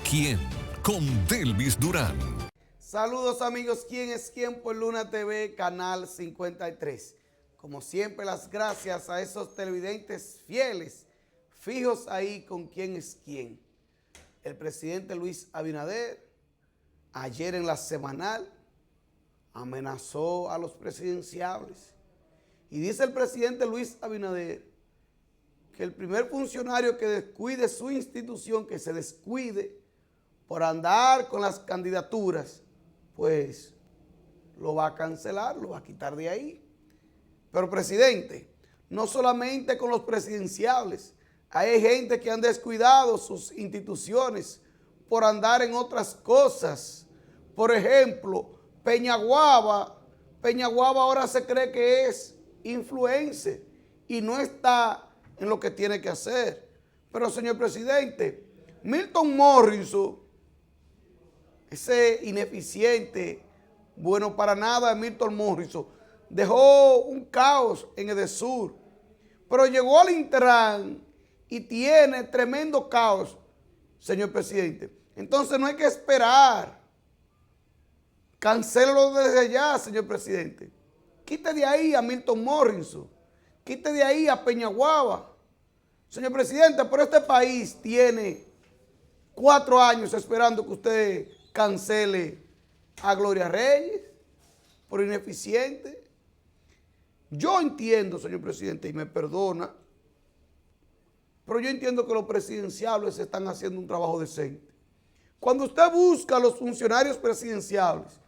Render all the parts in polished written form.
¿Quién? Con Delvis Durán. Saludos amigos, ¿quién es quién? Por Luna TV, Canal 53. Como siempre, las gracias a esos televidentes fieles, fijos ahí con quién es quién. El presidente Luis Abinader, ayer en la semanal, amenazó a los presidenciables. Y dice el presidente Luis Abinader que el primer funcionario que descuide su institución, que se descuide por andar con las candidaturas, pues lo va a cancelar, lo va a quitar de ahí. Pero presidente, no solamente con los presidenciables, hay gente que han descuidado sus instituciones por andar en otras cosas. Por ejemplo, Peñaguaba ahora se cree que es influencer y no está en lo que tiene que hacer. Pero señor presidente, Milton Morrison, ese ineficiente, bueno para nada de Milton Morrison, dejó un caos en Edesur, pero llegó al Intran y tiene tremendo caos, señor presidente. Entonces no hay que esperar. Cancélalo desde ya, señor presidente. Quite de ahí a Milton Morrison, quite de ahí a Peñaguaba. Señor presidente, pero este país tiene 4 años esperando que usted cancele a Gloria Reyes por ineficiente. Yo entiendo, señor presidente, y me perdona, pero yo entiendo que los presidenciables están haciendo un trabajo decente. Cuando usted busca a los funcionarios presidenciables,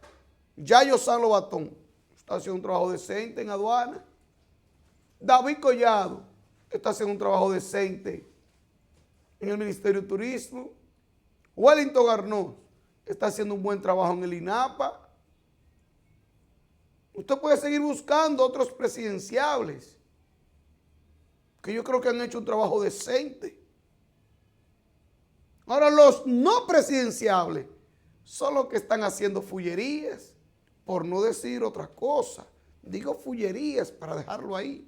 Yayo San Lobatón está haciendo un trabajo decente en aduana. David Collado está haciendo un trabajo decente en el Ministerio de Turismo. Wellington Arnaud está haciendo un buen trabajo en el INAPA. Usted puede seguir buscando otros presidenciables que yo creo que han hecho un trabajo decente. Ahora los no presidenciables son los que están haciendo fullerías, por no decir otra cosa. Digo fullerías para dejarlo ahí.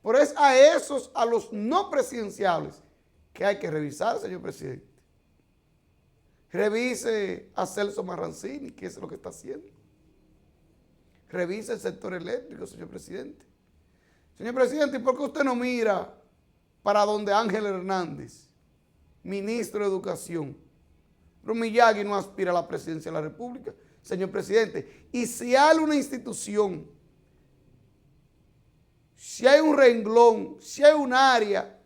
Pero es a los no presidenciables, que hay que revisar, señor presidente. Revise a Celso Marrancini, qué es lo que está haciendo. Revise el sector eléctrico, señor presidente. Señor presidente, ¿y por qué usted no mira para donde Ángel Hernández, ministro de Educación? Pero Miyagi no aspira a la presidencia de la República, señor presidente. Y si hay una institución, si hay un renglón, si hay un área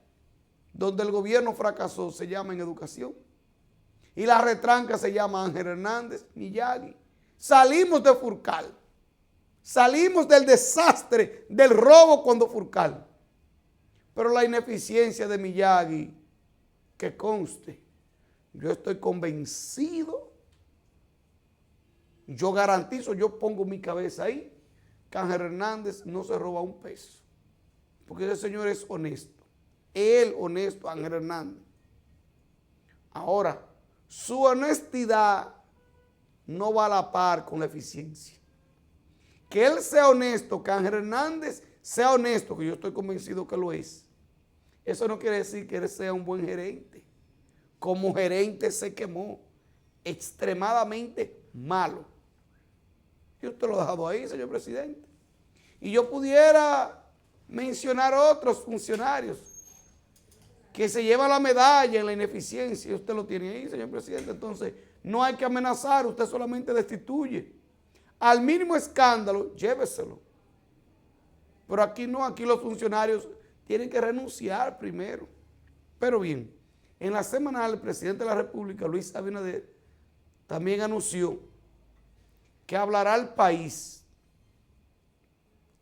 donde el gobierno fracasó, se llama en educación. Y la retranca se llama Ángel Hernández, Miyagi. Salimos de Furcal. Salimos del desastre, del robo cuando Furcal. Pero la ineficiencia de Miyagi, que conste, yo estoy convencido, yo garantizo, yo pongo mi cabeza ahí, que Ángel Hernández no se roba un peso. Porque ese señor es honesto. Él honesto, Ángel Hernández. Ahora, su honestidad no va a la par con la eficiencia. Que él sea honesto, que Ángel Hernández sea honesto, que yo estoy convencido que lo es. Eso no quiere decir que él sea un buen gerente. Como gerente se quemó, extremadamente malo. Y usted lo ha dejado ahí, señor presidente. Y yo pudiera mencionar otros funcionarios que se llevan la medalla en la ineficiencia, y usted lo tiene ahí, señor presidente. Entonces, no hay que amenazar, usted solamente destituye. Al mínimo escándalo, lléveselo. Pero aquí no, aquí los funcionarios tienen que renunciar primero. Pero bien, en la semanal, el presidente de la República, Luis Abinader, también anunció que hablará al país,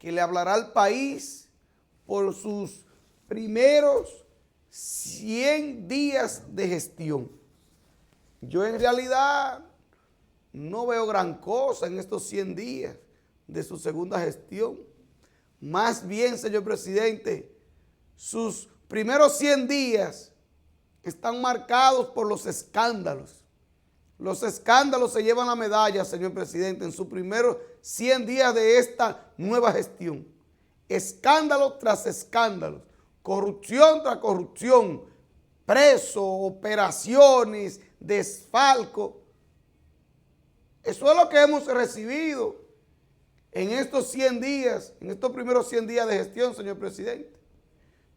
que le hablará al país por sus primeros 100 días de gestión. Yo en realidad no veo gran cosa en estos 100 días de su segunda gestión. Más bien, señor presidente, sus primeros 100 días están marcados por los escándalos. Los escándalos se llevan la medalla, señor presidente, en sus primeros 100 días de esta nueva gestión. Escándalo tras escándalo, corrupción tras corrupción, presos, operaciones, desfalco. Eso es lo que hemos recibido en estos 100 días, en estos primeros 100 días de gestión, señor presidente.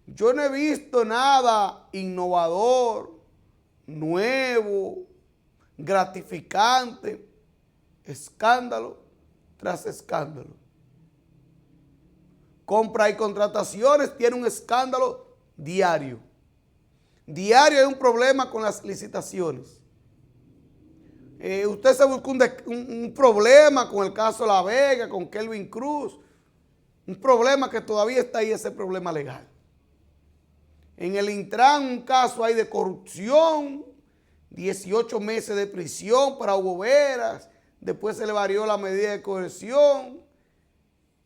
Yo no he visto nada innovador, nuevo, gratificante, escándalo tras escándalo. Compra y contrataciones tiene un escándalo diario. Diario hay un problema con las licitaciones. Usted se busca un problema con el caso La Vega, con Kelvin Cruz, un problema que todavía está ahí, ese problema legal. En el Intran un caso hay de corrupción, 18 meses de prisión para Hugo Veras, después se le varió la medida de coerción,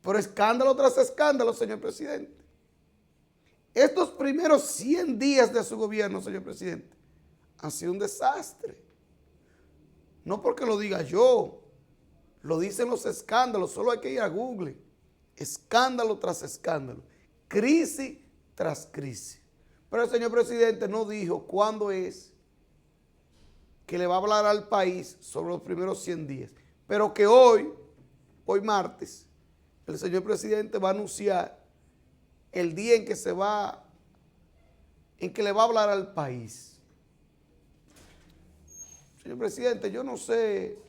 pero escándalo tras escándalo, señor presidente. Estos primeros 100 días de su gobierno, señor presidente, han sido un desastre. No porque lo diga yo, lo dicen los escándalos, solo hay que ir a Google. Escándalo tras escándalo, crisis tras crisis. Pero el señor presidente no dijo cuándo es que le va a hablar al país sobre los primeros 100 días. Pero que hoy martes, el señor presidente va a anunciar el día en que le va a hablar al país. Señor presidente, yo no sé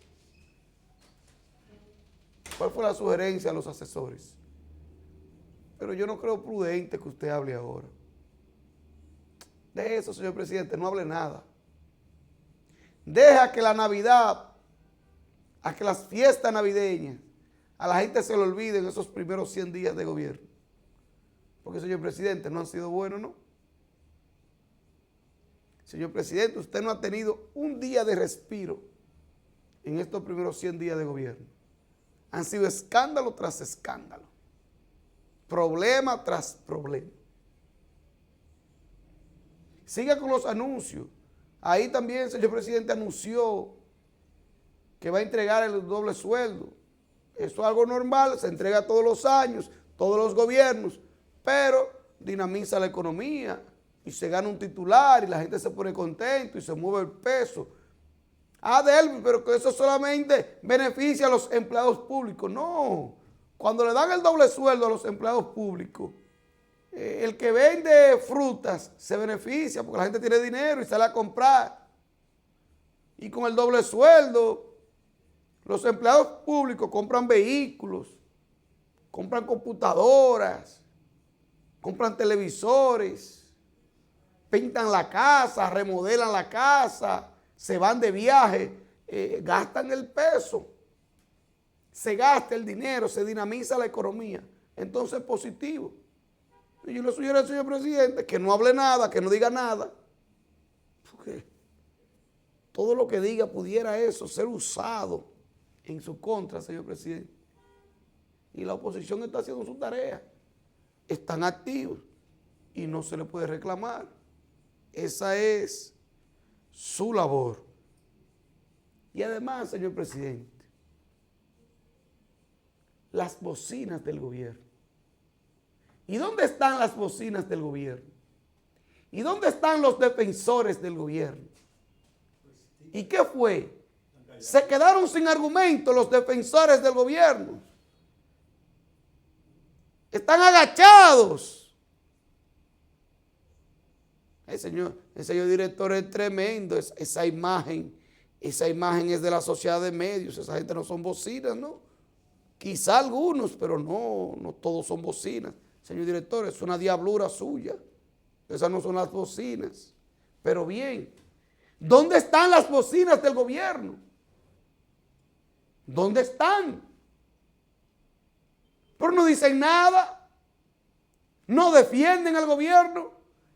cuál fue la sugerencia a los asesores, pero yo no creo prudente que usted hable ahora. De eso, señor presidente, no hable nada. Deja que la Navidad, a que las fiestas navideñas, a la gente se le olviden esos primeros 100 días de gobierno. Porque, señor presidente, no han sido buenos, ¿no? Señor presidente, usted no ha tenido un día de respiro en estos primeros 100 días de gobierno. Han sido escándalo tras escándalo, problema tras problema. Siga con los anuncios. Ahí también, señor presidente, anunció que va a entregar el doble sueldo. Eso es algo normal, se entrega todos los años, todos los gobiernos, pero dinamiza la economía y se gana un titular y la gente se pone contento y se mueve el peso. Delvis, pero que eso solamente beneficia a los empleados públicos. No, cuando le dan el doble sueldo a los empleados públicos, el que vende frutas se beneficia porque la gente tiene dinero y sale a comprar. Y con el doble sueldo, los empleados públicos compran vehículos, compran computadoras, compran televisores, pintan la casa, remodelan la casa, se van de viaje, gastan el peso, se gasta el dinero, se dinamiza la economía. Entonces es positivo. Y yo le sugiero al señor presidente que no hable nada, que no diga nada, porque todo lo que diga pudiera eso ser usado en su contra, señor presidente. Y la oposición está haciendo su tarea, están activos y no se le puede reclamar. Esa es su labor. Y además, señor presidente, las bocinas del gobierno. ¿Y dónde están las bocinas del gobierno? ¿Y dónde están los defensores del gobierno? ¿Y qué fue? Se quedaron sin argumento los defensores del gobierno. Están agachados. El señor director es tremendo. Esa imagen es de la sociedad de medios. Esa gente no son bocinas, ¿no? Quizá algunos, pero no todos son bocinas. Señor director, es una diablura suya. Esas no son las bocinas. Pero bien, ¿dónde están las bocinas del gobierno? ¿Dónde están? Pero no dicen nada. No defienden al gobierno.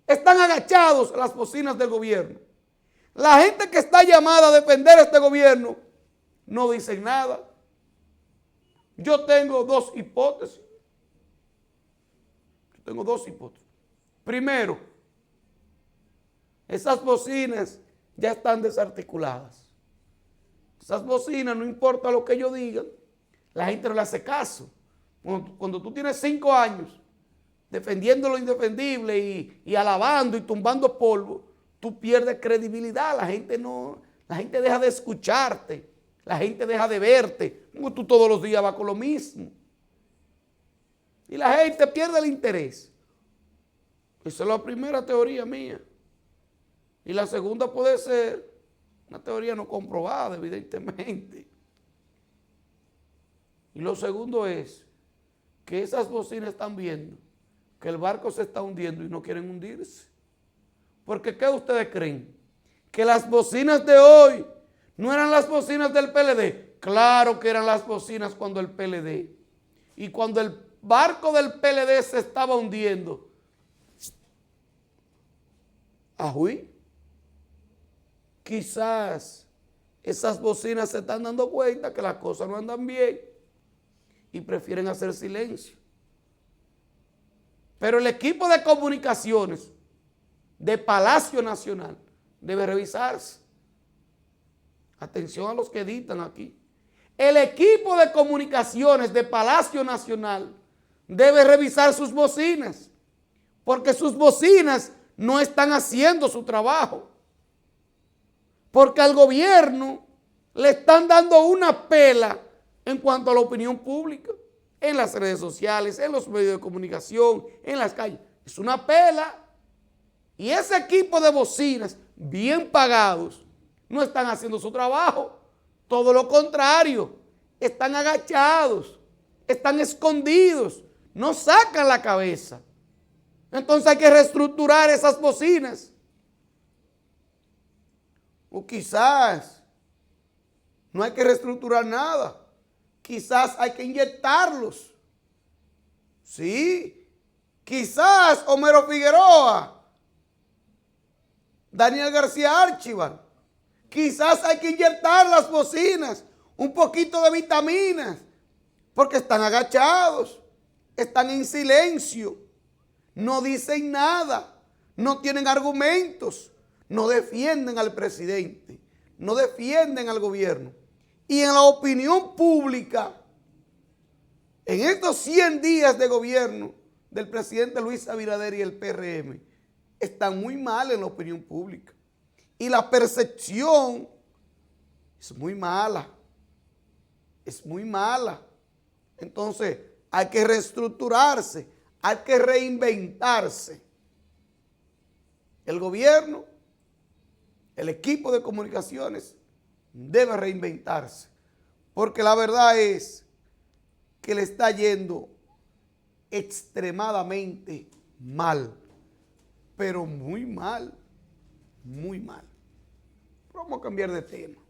Están agachados las bocinas del gobierno. La gente que está llamada a defender a este gobierno no dicen nada. Yo tengo dos hipótesis. Primero, esas bocinas ya están desarticuladas. Esas bocinas, no importa lo que ellos digan, la gente no le hace caso. Cuando tú tienes 5 años defendiendo lo indefendible y alabando y tumbando polvo, tú pierdes credibilidad, la gente deja de escucharte, la gente deja de verte, como tú todos los días vas con lo mismo. Y la gente pierde el interés. Esa es la primera teoría mía. Y la segunda puede ser una teoría no comprobada, evidentemente. Y lo segundo es que esas bocinas están viendo que el barco se está hundiendo y no quieren hundirse. Porque ¿qué ustedes creen? ¿Que las bocinas de hoy no eran las bocinas del PLD? Claro que eran las bocinas cuando el PLD. Y cuando el barco del PLD se estaba hundiendo, ajuí, quizás esas bocinas se están dando cuenta que las cosas no andan bien y prefieren hacer silencio. Pero el equipo de comunicaciones de Palacio Nacional debe revisarse. Atención a los que editan aquí. El equipo de comunicaciones de Palacio Nacional debe revisar sus bocinas, porque sus bocinas no están haciendo su trabajo. Porque al gobierno le están dando una pela en cuanto a la opinión pública, en las redes sociales, en los medios de comunicación, en las calles. Es una pela. Y ese equipo de bocinas bien pagados no están haciendo su trabajo. Todo lo contrario, están agachados, están escondidos, no sacan la cabeza. Entonces hay que reestructurar esas bocinas. O quizás no hay que reestructurar nada. Quizás hay que inyectarlos. Sí, quizás Homero Figueroa, Daniel García Archival, quizás hay que inyectar las bocinas, un poquito de vitaminas, porque están agachados, están en silencio, no dicen nada, no tienen argumentos, no defienden al presidente, no defienden al gobierno. Y en la opinión pública, en estos 100 días de gobierno del presidente Luis Abinader y el PRM, están muy mal en la opinión pública. Y la percepción es muy mala. Es muy mala. Entonces, hay que reestructurarse, hay que reinventarse. El gobierno, el equipo de comunicaciones debe reinventarse, porque la verdad es que le está yendo extremadamente mal, pero muy mal, muy mal. Vamos a cambiar de tema.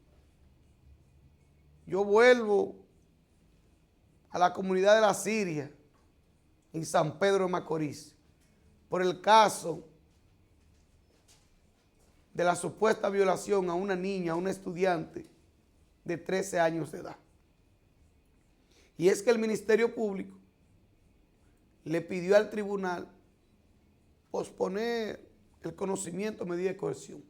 Yo vuelvo a la comunidad de la Siria en San Pedro de Macorís por el caso de la supuesta violación a una niña, a una estudiante de 13 años de edad. Y es que el Ministerio Público le pidió al tribunal posponer el conocimiento de medida de coerción.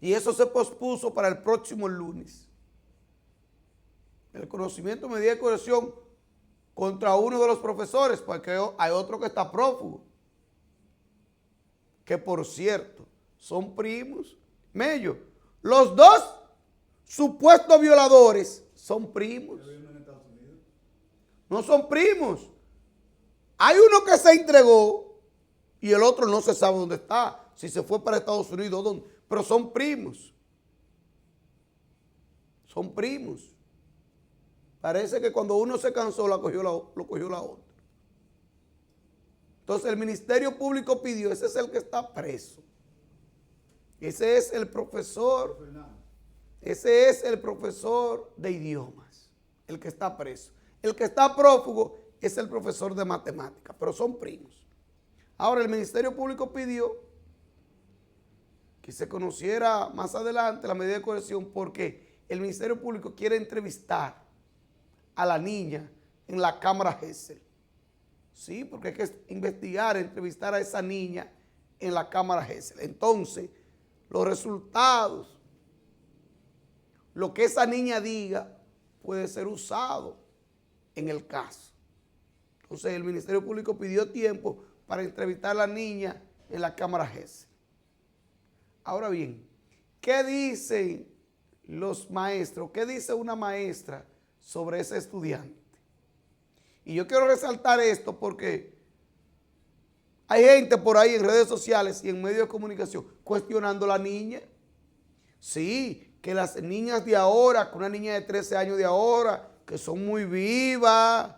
Y eso se pospuso para el próximo lunes. El conocimiento de medida de coerción contra uno de los profesores, porque hay otro que está prófugo. Que por cierto, son primos. Mello, los dos supuestos violadores son primos. No son primos. Hay uno que se entregó y el otro no se sabe dónde está. Si se fue para Estados Unidos, ¿dónde? Pero son primos. Son primos. Parece que cuando uno se cansó, lo cogió la otra. Entonces el Ministerio Público pidió, ese es el que está preso. Ese es el profesor. Ese es el profesor de idiomas, el que está preso. El que está prófugo es el profesor de matemáticas, pero son primos. Ahora el Ministerio Público pidió que se conociera más adelante la medida de coerción porque el Ministerio Público quiere entrevistar a la niña en la Cámara Gesell. Sí, porque hay que investigar, entrevistar a esa niña en la Cámara Gesell. Entonces, los resultados, lo que esa niña diga, puede ser usado en el caso. Entonces, el Ministerio Público pidió tiempo para entrevistar a la niña en la Cámara Gesell. Ahora bien, ¿qué dicen los maestros? ¿Qué dice una maestra sobre ese estudiante? Y yo quiero resaltar esto porque hay gente por ahí en redes sociales y en medios de comunicación cuestionando a la niña. Sí, que las niñas de ahora, que una niña de 13 años de ahora, que son muy vivas,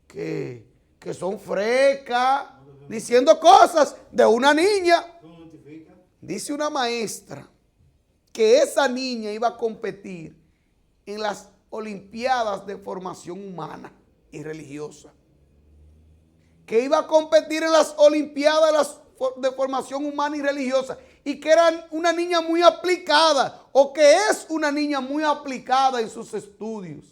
que son frescas, diciendo cosas de una niña. Dice una maestra que esa niña iba a competir en las Olimpiadas de Formación Humana y Religiosa. Que iba a competir en las Olimpiadas de Formación Humana y Religiosa. Y que era una niña muy aplicada, o que es una niña muy aplicada en sus estudios.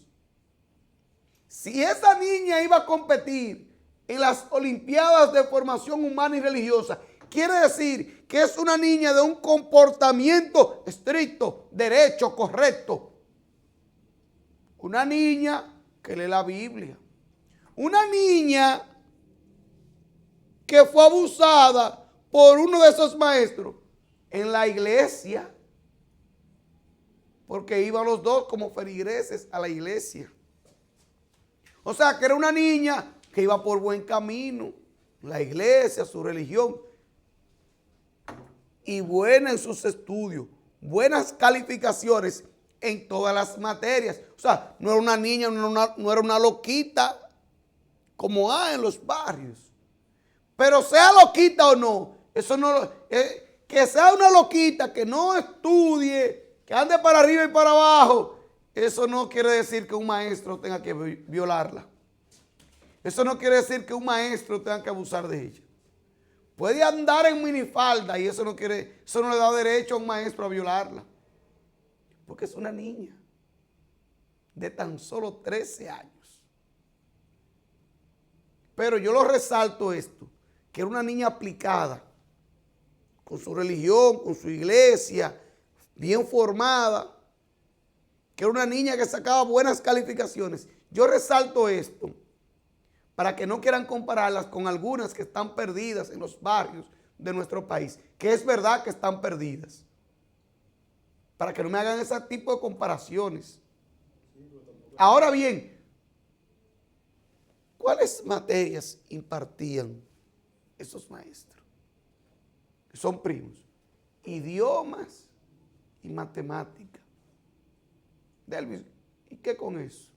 Si esa niña iba a competir en las Olimpiadas de Formación Humana y Religiosa, quiere decir que es una niña de un comportamiento estricto, derecho, correcto. Una niña que lee la Biblia. Una niña que fue abusada por uno de esos maestros en la iglesia, porque iban los dos como feligreses a la iglesia. O sea, que era una niña que iba por buen camino, la iglesia, su religión, y buena en sus estudios, buenas calificaciones en todas las materias. O sea, no era una niña, no era una loquita como hay en los barrios. Pero sea loquita o no, eso no, que sea una loquita, que no estudie, que ande para arriba y para abajo, eso no quiere decir que un maestro tenga que violarla. Eso no quiere decir que un maestro tenga que abusar de ella. Puede andar en minifalda y eso no le da derecho a un maestro a violarla. Porque es una niña de tan solo 13 años. Pero yo lo resalto esto, que era una niña aplicada, con su religión, con su iglesia, bien formada, que era una niña que sacaba buenas calificaciones. Yo resalto esto para que no quieran compararlas con algunas que están perdidas en los barrios de nuestro país, que es verdad que están perdidas. Para que no me hagan ese tipo de comparaciones. Ahora bien, ¿cuáles materias impartían esos maestros? Que son primos. Idiomas y matemática. Delvis, ¿y qué con eso?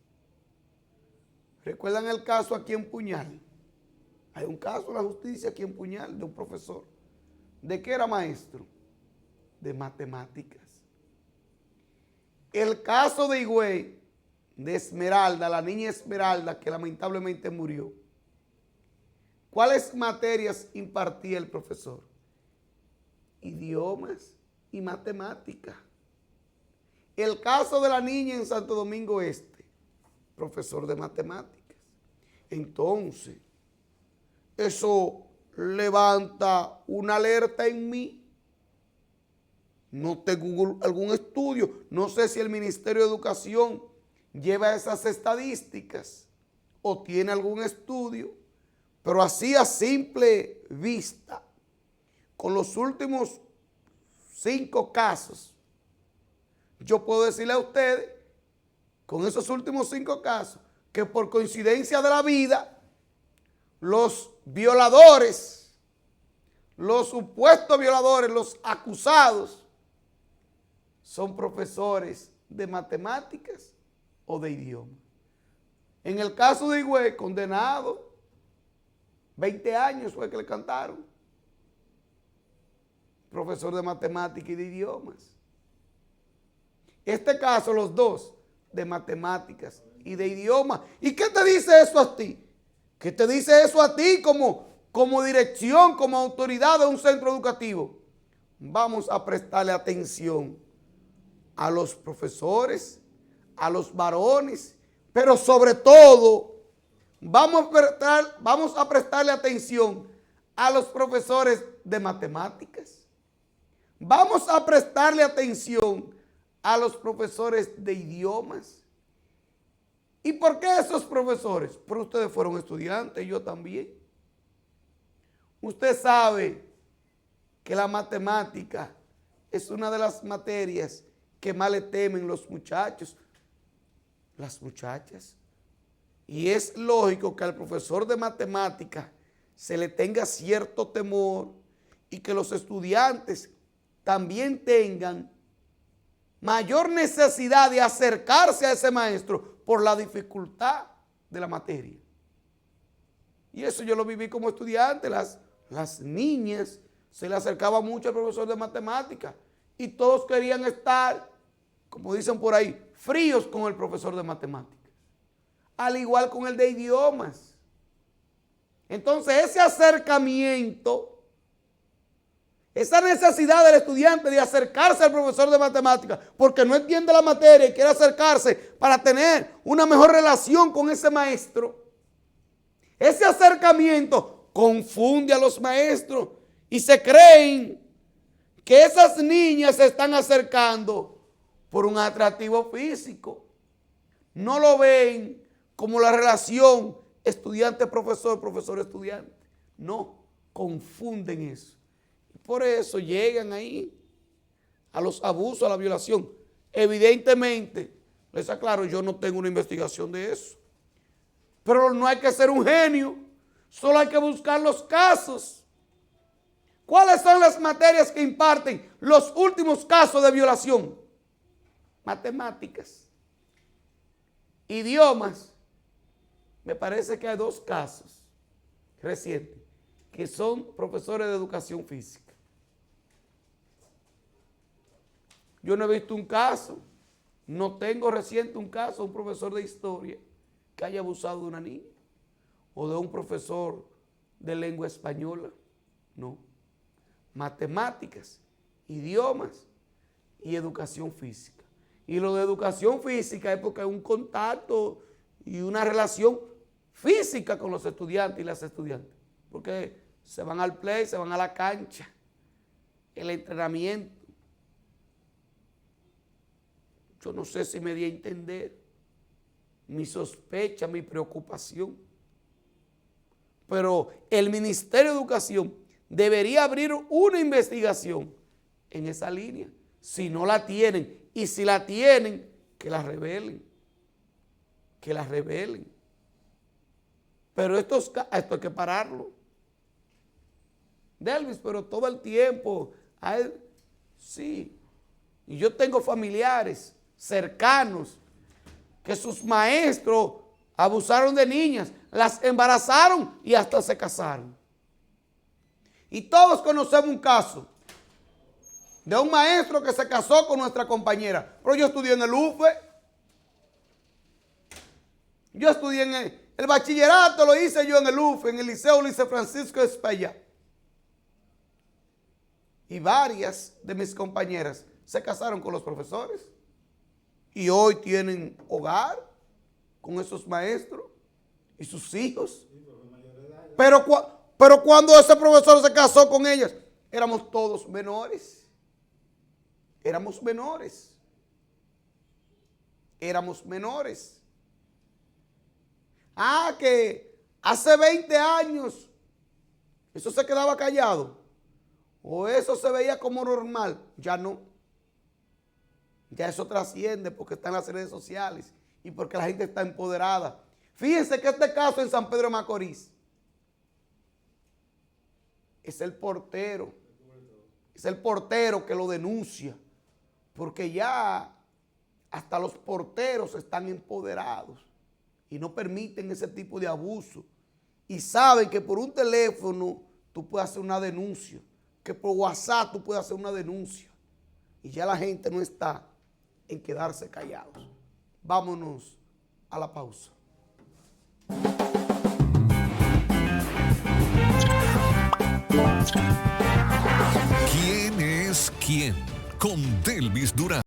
¿Recuerdan el caso aquí en Puñal? Hay un caso en la justicia aquí en Puñal de un profesor. ¿De qué era maestro? De matemáticas. El caso de Higüey, de Esmeralda, la niña Esmeralda, que lamentablemente murió. ¿Cuáles materias impartía el profesor? Idiomas y matemáticas. El caso de la niña en Santo Domingo Este, profesor de matemáticas. Entonces, eso levanta una alerta en mí. No tengo algún estudio, no sé si el Ministerio de Educación lleva esas estadísticas o tiene algún estudio, pero así a simple vista, con los últimos 5 casos, yo puedo decirle a ustedes, con esos últimos 5 casos, que por coincidencia de la vida, los violadores, los supuestos violadores, los acusados, son profesores de matemáticas o de idioma. En el caso de Higüey, condenado, 20 años fue que le cantaron. Profesor de matemáticas y de idiomas. Este caso, los dos, de matemáticas y de idiomas. ¿Y qué te dice eso a ti? ¿Qué te dice eso a ti como dirección, como autoridad de un centro educativo? Vamos a prestarle atención a los profesores, a los varones, pero sobre todo vamos a prestarle atención a los profesores de matemáticas. Vamos a prestarle atención a los profesores de idiomas. ¿Y por qué esos profesores? Porque ustedes fueron estudiantes, yo también. Usted sabe que la matemática es una de las materias que más le temen los muchachos, las muchachas. Y es lógico que al profesor de matemática se le tenga cierto temor y que los estudiantes también tengan mayor necesidad de acercarse a ese maestro por la dificultad de la materia. Y eso yo lo viví como estudiante. Las niñas se le acercaban mucho al profesor de matemática y todos querían estar, como dicen por ahí, fríos con el profesor de matemática. Al igual con el de idiomas. Entonces ese acercamiento, esa necesidad del estudiante de acercarse al profesor de matemáticas porque no entiende la materia y quiere acercarse para tener una mejor relación con ese maestro, ese acercamiento confunde a los maestros y se creen que esas niñas se están acercando por un atractivo físico. No lo ven como la relación estudiante-profesor, profesor-estudiante. No, confunden eso. Por eso llegan ahí a los abusos, a la violación. Evidentemente, les aclaro, yo no tengo una investigación de eso. Pero no hay que ser un genio, solo hay que buscar los casos. ¿Cuáles son las materias que imparten los últimos casos de violación? Matemáticas. Idiomas. Me parece que hay 2 casos recientes que son profesores de educación física. Yo no he visto un caso, no tengo reciente un caso de un profesor de historia que haya abusado de una niña o de un profesor de lengua española. No. Matemáticas, idiomas y educación física. Y lo de educación física es porque hay un contacto y una relación física con los estudiantes y las estudiantes. Porque se van al play, se van a la cancha, el entrenamiento. Yo no sé si me di a entender mi sospecha, mi preocupación. Pero el Ministerio de Educación debería abrir una investigación en esa línea. Si no la tienen, y si la tienen, que la revelen. Que la revelen. Pero esto hay que pararlo. Delvis, pero todo el tiempo, sí. Y yo tengo familiares cercanos que sus maestros abusaron de niñas, las embarazaron y hasta se casaron. Y todos conocemos un caso de un maestro que se casó con nuestra compañera. Pero yo estudié en el UFE. Yo estudié en el bachillerato, lo hice yo en el UFE, en el Liceo Luis Francisco Espaillat. Y varias de mis compañeras se casaron con los profesores. Y hoy tienen hogar con esos maestros y sus hijos. Pero cuando ese profesor se casó con ellas, éramos todos menores. Éramos menores. Éramos menores. Que hace 20 años eso se quedaba callado. O eso se veía como normal. Ya no. Ya eso trasciende porque están las redes sociales y porque la gente está empoderada. Fíjense que este caso en San Pedro de Macorís es el portero. Es el portero que lo denuncia. Porque ya hasta los porteros están empoderados y no permiten ese tipo de abuso. Y saben que por un teléfono tú puedes hacer una denuncia. Que por WhatsApp tú puedes hacer una denuncia. Y ya la gente no está en quedarse callados. Vámonos a la pausa. ¿Quién es quién? Con Delvis Durán.